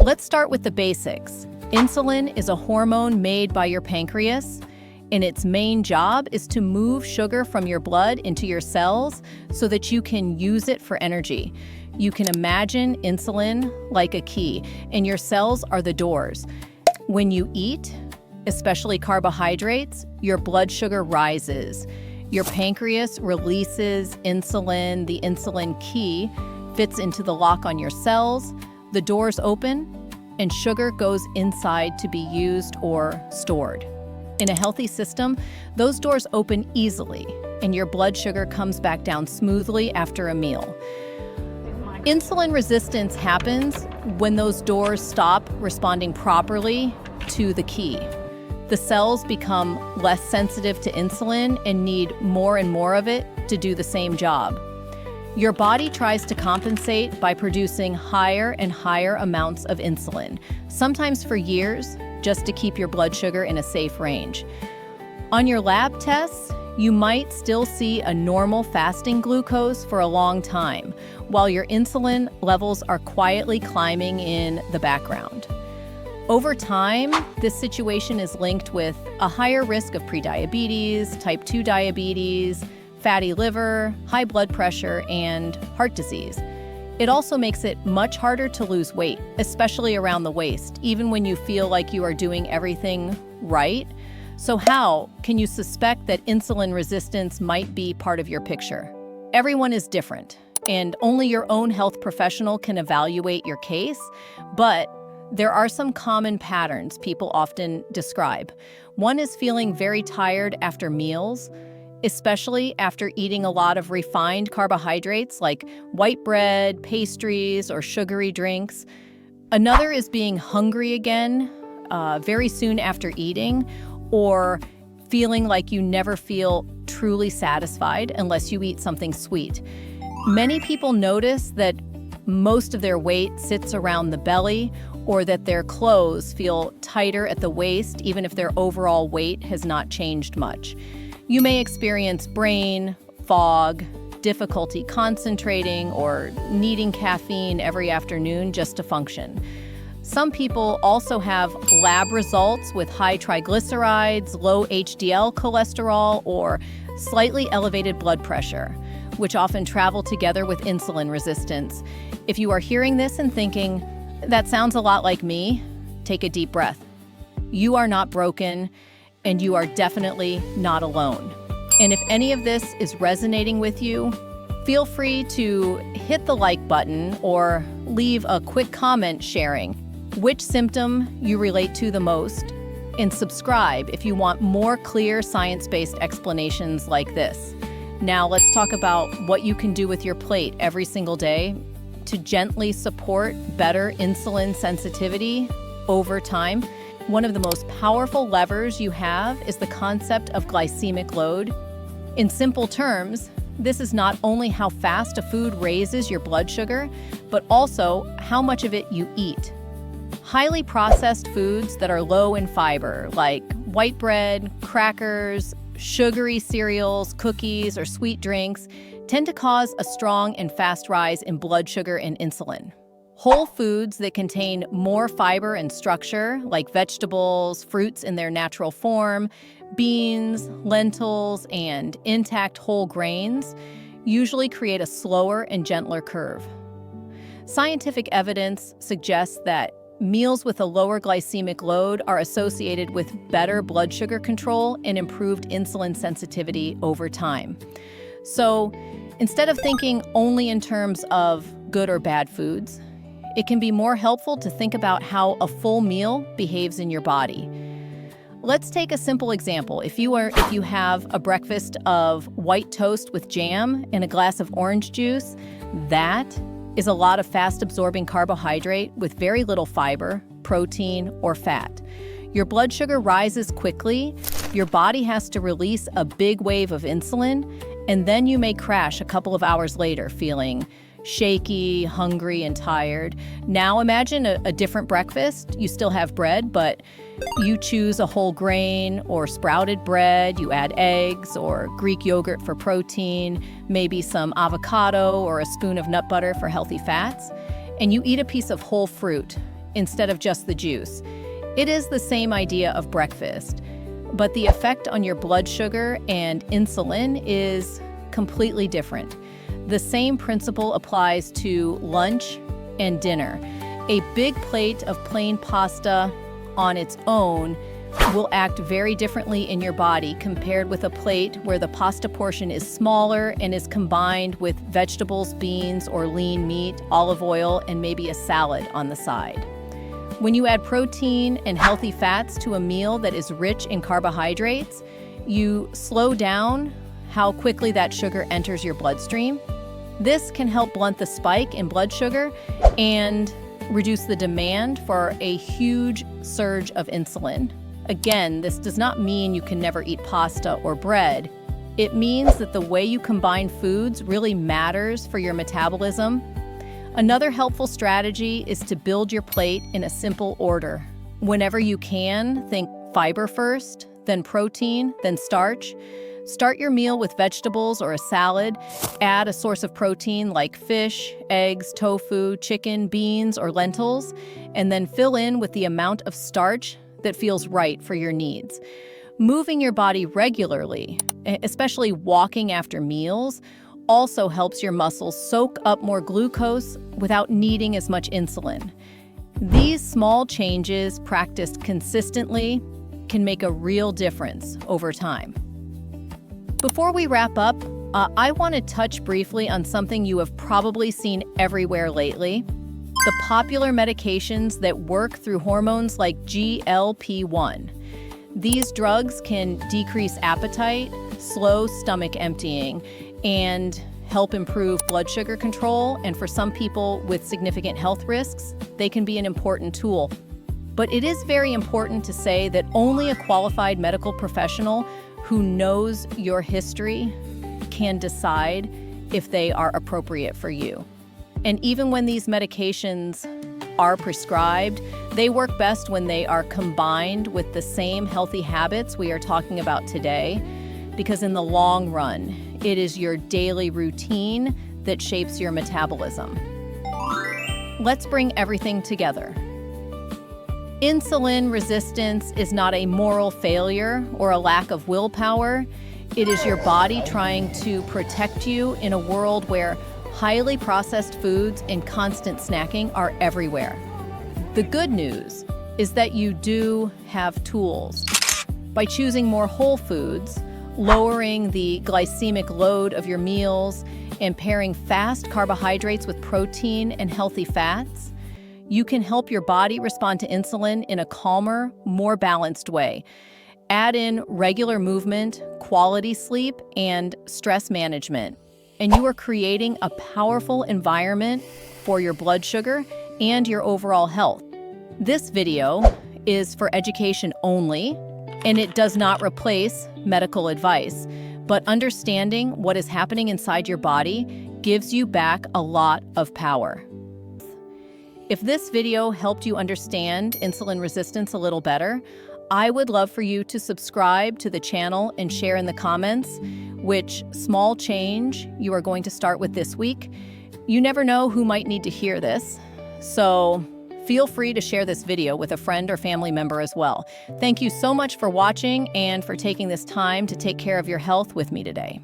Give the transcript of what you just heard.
Let's start with the basics. Insulin is a hormone made by your pancreas, and its main job is to move sugar from your blood into your cells so that you can use it for energy. You can imagine insulin like a key, and your cells are the doors. When you eat, especially carbohydrates, your blood sugar rises. Your pancreas releases insulin. The insulin key fits into the lock on your cells. The doors open, and sugar goes inside to be used or stored. In a healthy system, those doors open easily, and your blood sugar comes back down smoothly after a meal. Insulin resistance happens when those doors stop responding properly to the key. The cells become less sensitive to insulin and need more and more of it to do the same job. Your body tries to compensate by producing higher and higher amounts of insulin, sometimes for years, just to keep your blood sugar in a safe range. On your lab tests, you might still see a normal fasting glucose for a long time, while your insulin levels are quietly climbing in the background. Over time, this situation is linked with a higher risk of prediabetes, type 2 diabetes, fatty liver, high blood pressure, and heart disease. It also makes it much harder to lose weight, especially around the waist, even when you feel like you are doing everything right. So how can you suspect that insulin resistance might be part of your picture? Everyone is different, and only your own health professional can evaluate your case, but there are some common patterns people often describe. One is feeling very tired after meals, especially after eating a lot of refined carbohydrates like white bread, pastries, or sugary drinks. Another is being hungry again very soon after eating, or feeling like you never feel truly satisfied unless you eat something sweet. Many people notice that most of their weight sits around the belly, or that their clothes feel tighter at the waist even if their overall weight has not changed much. You may experience brain fog, difficulty concentrating, or needing caffeine every afternoon just to function. Some people also have lab results with high triglycerides, low HDL cholesterol, or slightly elevated blood pressure, which often travel together with insulin resistance. If you are hearing this and thinking, that sounds a lot like me, take a deep breath. You are not broken, and you are definitely not alone. And if any of this is resonating with you, feel free to hit the like button or leave a quick comment sharing which symptom you relate to the most, and subscribe if you want more clear science-based explanations like this. Now let's talk about what you can do with your plate every single day to gently support better insulin sensitivity over time. One of the most powerful levers you have is the concept of glycemic load. In simple terms, this is not only how fast a food raises your blood sugar, but also how much of it you eat. Highly processed foods that are low in fiber, like white bread, crackers, sugary cereals, cookies, or sweet drinks, tend to cause a strong and fast rise in blood sugar and insulin. Whole foods that contain more fiber and structure, like vegetables, fruits in their natural form, beans, lentils, and intact whole grains, usually create a slower and gentler curve. Scientific evidence suggests that meals with a lower glycemic load are associated with better blood sugar control and improved insulin sensitivity over time. So, instead of thinking only in terms of good or bad foods, it can be more helpful to think about how a full meal behaves in your body. Let's take a simple example. If you have a breakfast of white toast with jam and a glass of orange juice, that is a lot of fast-absorbing carbohydrate with very little fiber, protein, or fat. Your blood sugar rises quickly, your body has to release a big wave of insulin, and then you may crash a couple of hours later feeling shaky, hungry, and tired. Now imagine a different breakfast. You still have bread, but you choose a whole grain or sprouted bread. You add eggs or Greek yogurt for protein, maybe some avocado or a spoon of nut butter for healthy fats. And you eat a piece of whole fruit. instead of just the juice. It is the same idea of breakfast, but the effect on your blood sugar and insulin is completely different. The same principle applies to lunch and dinner. A big plate of plain pasta on its own will act very differently in your body compared with a plate where the pasta portion is smaller and is combined with vegetables, beans, or lean meat, olive oil, and maybe a salad on the side. When you add protein and healthy fats to a meal that is rich in carbohydrates, you slow down how quickly that sugar enters your bloodstream. This can help blunt the spike in blood sugar and reduce the demand for a huge surge of insulin. Again, this does not mean you can never eat pasta or bread. It means that the way you combine foods really matters for your metabolism. Another helpful strategy is to build your plate in a simple order. Whenever you can, think fiber first, then protein, then starch. Start your meal with vegetables or a salad. Add a source of protein like fish, eggs, tofu, chicken, beans, or lentils, and then fill in with the amount of starch that feels right for your needs. Moving your body regularly, especially walking after meals, also helps your muscles soak up more glucose without needing as much insulin. These small changes, practiced consistently, can make a real difference over time. Before we wrap up, I want to touch briefly on something you have probably seen everywhere lately: the popular medications that work through hormones like GLP-1. These drugs can decrease appetite, slow stomach emptying, and help improve blood sugar control. And for some people with significant health risks, they can be an important tool. But it is very important to say that only a qualified medical professional who knows your history can decide if they are appropriate for you. And even when these medications are prescribed, they work best when they are combined with the same healthy habits we are talking about today, because in the long run, it is your daily routine that shapes your metabolism. Let's bring everything together. Insulin resistance is not a moral failure or a lack of willpower. It is your body trying to protect you in a world where highly processed foods and constant snacking are everywhere. The good news is that you do have tools. By choosing more whole foods, lowering the glycemic load of your meals, and pairing fast carbohydrates with protein and healthy fats, you can help your body respond to insulin in a calmer, more balanced way. Add in regular movement, quality sleep, and stress management, and you are creating a powerful environment for your blood sugar and your overall health. This video is for education only, and it does not replace medical advice, but understanding what is happening inside your body gives you back a lot of power. If this video helped you understand insulin resistance a little better, I would love for you to subscribe to the channel and share in the comments which small change you are going to start with this week. You never know who might need to hear this, so feel free to share this video with a friend or family member as well. Thank you so much for watching and for taking this time to take care of your health with me today.